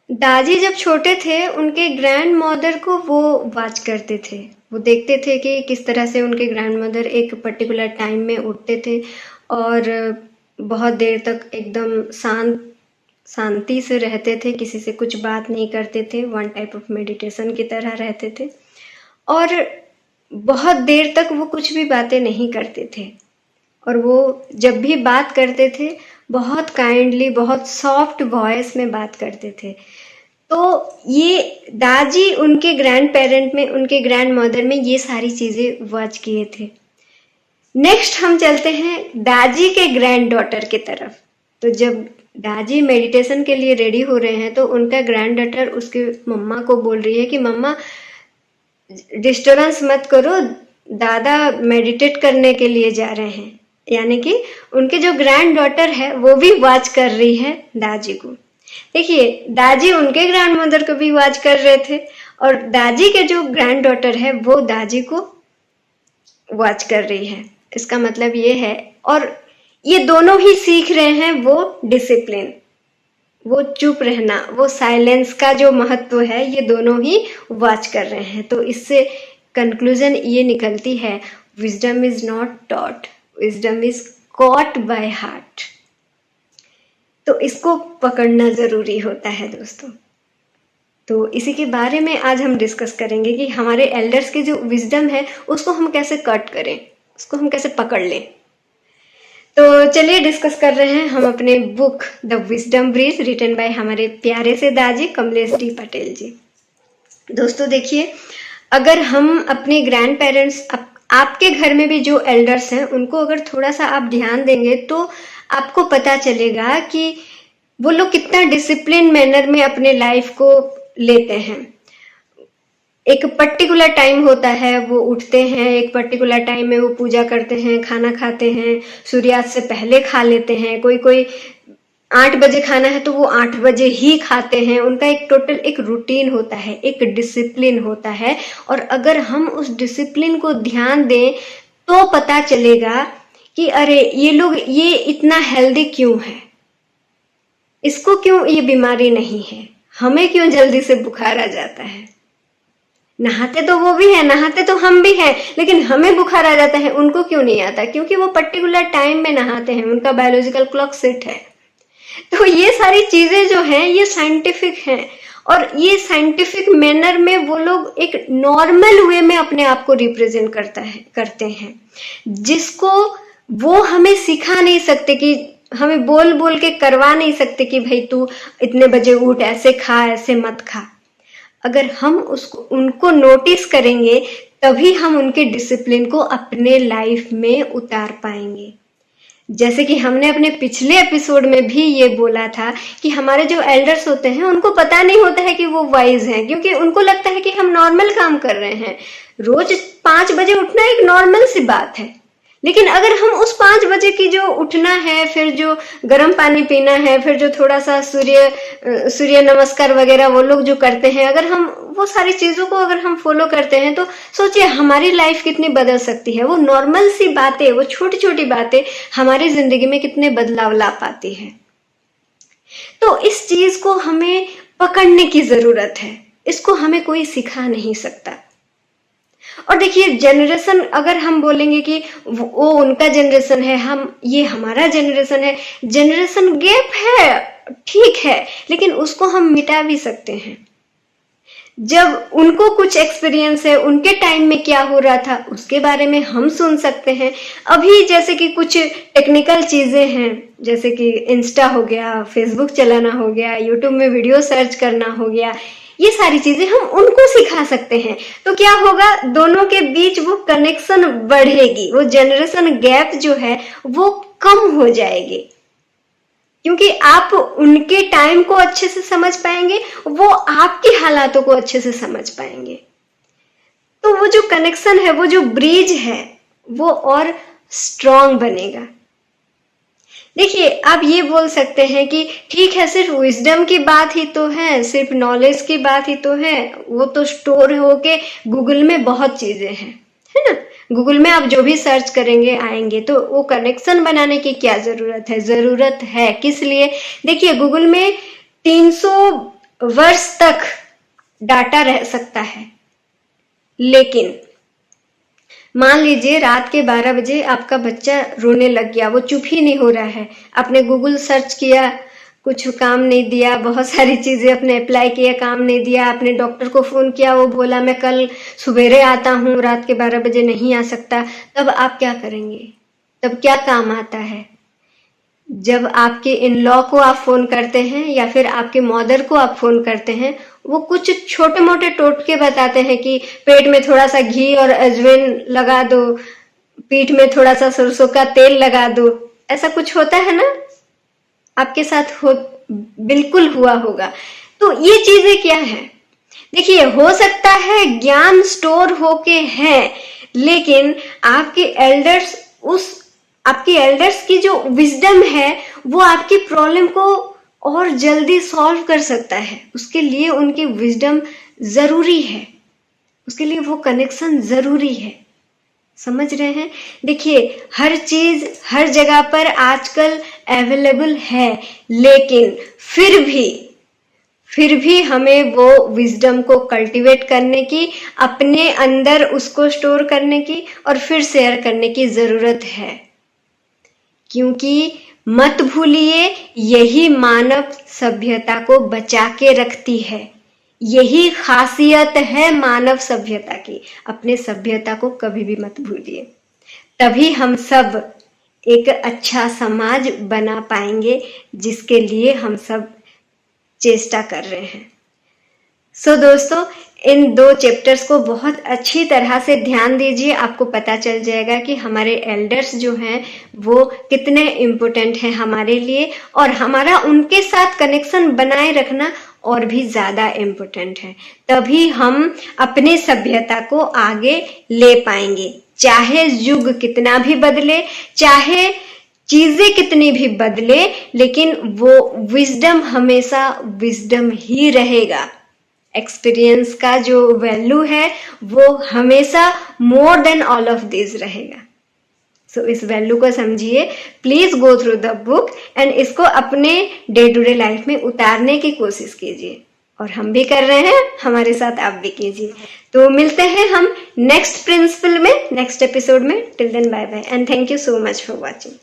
दादी जब छोटे थे उनके ग्रैंड मदर को वो वॉच करते थे। वो देखते थे कि किस तरह से उनके ग्रैंड मदर एक पर्टिकुलर टाइम में उठते थे और बहुत देर तक एकदम शांति से रहते थे, किसी से कुछ बात नहीं करते थे, वन टाइप ऑफ मेडिटेशन की तरह रहते थे और बहुत देर तक वो कुछ भी बातें नहीं करते थे। और वो जब भी बात करते थे बहुत काइंडली, बहुत सॉफ्ट वॉइस में बात करते थे। तो ये दादी उनके ग्रैंड पेरेंट में, उनके ग्रैंड मदर में ये सारी चीजें वॉच किए थे। नेक्स्ट हम चलते हैं दादी के ग्रैंड डॉटर की तरफ। तो जब दादी मेडिटेशन के लिए रेडी हो रहे हैं तो उनका ग्रैंड डॉटर उसके मम्मा को बोल रही है कि मम्मा डिस्टर्बेंस मत करो, दादा मेडिटेट करने के लिए जा रहे हैं। यानी कि उनके जो ग्रैंड डॉटर है वो भी वॉच कर रही है दादी को। देखिए, दादी उनके ग्रैंड मदर को भी वॉच कर रहे थे और दादी के जो ग्रैंड डॉटर है वो दादी को वॉच कर रही है। इसका मतलब ये है, और ये दोनों ही सीख रहे हैं वो डिसिप्लिन, वो चुप रहना, वो साइलेंस का जो महत्व है, ये दोनों ही वॉच कर रहे हैं। तो इससे कंक्लूजन ये निकलती है, wisdom is not taught, wisdom is caught by heart. तो इसको पकड़ना जरूरी होता है दोस्तों। तो इसी के बारे में आज हम डिस्कस करेंगे कि हमारे एल्डर्स की जो विजडम है उसको हम कैसे कट करें, उसको हम कैसे पकड़ लें। तो चलिए डिस्कस कर रहे हैं हम अपने book the wisdom bridge, written by हमारे प्यारे से दादी कमलेश डी पटेल जी। दोस्तों देखिए, अगर हम अपने ग्रैंड पेरेंट्स, आपके घर में भी जो एल्डर्स हैं उनको अगर थोड़ा सा आप ध्यान देंगे तो आपको पता चलेगा कि वो लोग कितना डिसिप्लिन मैनर में अपने लाइफ को लेते हैं। एक पर्टिकुलर टाइम होता है, वो उठते हैं, एक पर्टिकुलर टाइम में वो पूजा करते हैं, खाना खाते हैं, सूर्यास्त से पहले खा लेते हैं। कोई 8 बजे खाना है तो वो 8 बजे ही खाते हैं। उनका एक टोटल एक रूटीन होता है, एक डिसिप्लिन होता है। और अगर हम उस डिसिप्लिन को ध्यान दें तो पता चलेगा कि अरे ये लोग ये इतना हेल्दी क्यों है, इसको क्यों ये बीमारी नहीं है, हमें क्यों जल्दी से बुखार आ जाता है। नहाते तो वो भी है, नहाते तो हम भी हैं, लेकिन हमें बुखार आ जाता है, उनको क्यों नहीं आता? क्योंकि वो पर्टिकुलर टाइम में नहाते हैं, उनका बायोलॉजिकल क्लॉक सेट है। तो ये सारी चीजें जो हैं ये साइंटिफिक हैं, और ये साइंटिफिक मैनर में वो लोग एक नॉर्मल वे में अपने आप को रिप्रेजेंट करते हैं, जिसको वो हमें सिखा नहीं सकते, कि हमें बोल बोल के करवा नहीं सकते कि भाई तू इतने बजे उठ, ऐसे खा, ऐसे मत खा। अगर हम उनको नोटिस करेंगे तभी हम उनके डिसिप्लिन को अपने लाइफ में उतार पाएंगे। जैसे कि हमने अपने पिछले एपिसोड में भी ये बोला था कि हमारे जो एल्डर्स होते हैं उनको पता नहीं होता है कि वो वाइज हैं, क्योंकि उनको लगता है कि हम नॉर्मल काम कर रहे हैं। रोज 5 बजे उठना एक नॉर्मल सी बात है, लेकिन अगर हम उस 5 बजे की जो उठना है, फिर जो गर्म पानी पीना है, फिर जो थोड़ा सा सूर्य नमस्कार वगैरह वो लोग जो करते हैं, अगर हम वो सारी चीजों को अगर हम फॉलो करते हैं तो सोचिए हमारी लाइफ कितनी बदल सकती है। वो नॉर्मल सी बातें, वो छोटी छोटी बातें हमारी जिंदगी में कितने बदलाव ला पाती है। तो इस चीज को हमें पकड़ने की जरूरत है, इसको हमें कोई सिखा नहीं सकता। और देखिए, जनरेशन अगर हम बोलेंगे कि वो उनका जनरेशन है, ये हमारा जनरेशन है, जनरेशन गैप है, ठीक है, लेकिन उसको हम मिटा भी सकते हैं। जब उनको कुछ एक्सपीरियंस है, उनके टाइम में क्या हो रहा था उसके बारे में हम सुन सकते हैं। अभी जैसे कि कुछ टेक्निकल चीजें हैं, जैसे कि इंस्टा हो गया, फेसबुक चलाना हो गया, यूट्यूब में वीडियो सर्च करना हो गया, ये सारी चीजें हम उनको सिखा सकते हैं। तो क्या होगा, दोनों के बीच वो कनेक्शन बढ़ेगी, वो जनरेशन गैप जो है वो कम हो जाएगी, क्योंकि आप उनके टाइम को अच्छे से समझ पाएंगे, वो आपकी हालातों को अच्छे से समझ पाएंगे। तो वो जो कनेक्शन है, वो जो ब्रिज है, वो और स्ट्रॉन्ग बनेगा। देखिए, आप ये बोल सकते हैं कि ठीक है, सिर्फ विजडम की बात ही तो है, सिर्फ नॉलेज की बात ही तो है, वो तो स्टोर होके गूगल में बहुत चीजें हैं, है ना। गूगल में आप जो भी सर्च करेंगे आएंगे, तो वो कनेक्शन बनाने की क्या जरूरत है? जरूरत है, किस लिए? देखिए, गूगल में 300 वर्ष तक डाटा रह सकता है। लेकिन मान लीजिए रात के 12 बजे आपका बच्चा रोने लग गया, वो चुप ही नहीं हो रहा है, आपने गूगल सर्च किया, कुछ काम नहीं दिया, बहुत सारी चीजें अपने अप्लाई किया, काम नहीं दिया, आपने डॉक्टर को फोन किया, वो बोला मैं कल सवेरे आता हूँ, रात के 12 बजे नहीं आ सकता, तब आप क्या करेंगे? तब क्या काम आता है? जब आपके इन लॉ को आप फोन करते हैं या फिर आपके मदर को आप फोन करते हैं, वो कुछ छोटे मोटे टोटके बताते हैं कि पेट में थोड़ा सा घी और अजवाइन लगा दो, पीठ में थोड़ा सा सरसों का तेल लगा दो, ऐसा कुछ होता है ना? आपके साथ हो, बिल्कुल हुआ होगा। तो ये चीजें क्या है? देखिए, हो सकता है ज्ञान स्टोर होके है, लेकिन आपके एल्डर्स की जो विजडम है वो आपकी प्रॉब्लम को और जल्दी सॉल्व कर सकता है। उसके लिए उनकी विजडम जरूरी है, उसके लिए वो कनेक्शन जरूरी है। समझ रहे हैं? देखिए, हर चीज हर जगह पर आजकल अवेलेबल है, लेकिन फिर भी हमें वो विजडम को कल्टीवेट करने की, अपने अंदर उसको स्टोर करने की और फिर शेयर करने की जरूरत है। क्योंकि मत भूलिए, यही मानव सभ्यता को बचा के रखती है। यही खासियत है मानव सभ्यता की। अपने सभ्यता को कभी भी मत भूलिए, तभी हम सब एक अच्छा समाज बना पाएंगे, जिसके लिए हम सब चेष्टा कर रहे हैं। दोस्तों, इन 2 चैप्टर्स को बहुत अच्छी तरह से ध्यान दीजिए, आपको पता चल जाएगा कि हमारे एल्डर्स जो हैं वो कितने इम्पोर्टेंट हैं हमारे लिए, और हमारा उनके साथ कनेक्शन बनाए रखना और भी ज्यादा इम्पोर्टेंट है। तभी हम अपनी सभ्यता को आगे ले पाएंगे। चाहे युग कितना भी बदले, चाहे चीजें कितनी भी बदले, लेकिन वो विजडम हमेशा विजडम ही रहेगा। एक्सपीरियंस का जो वैल्यू है वो हमेशा more than all of this रहेगा। इस वैल्यू को समझिए, please go through the book and इसको अपने डे टू डे लाइफ में उतारने की कोशिश कीजिए। और हम भी कर रहे हैं, हमारे साथ आप भी कीजिए। तो मिलते हैं हम नेक्स्ट प्रिंसिपल में, नेक्स्ट एपिसोड में। Till then bye bye and thank you so much for watching.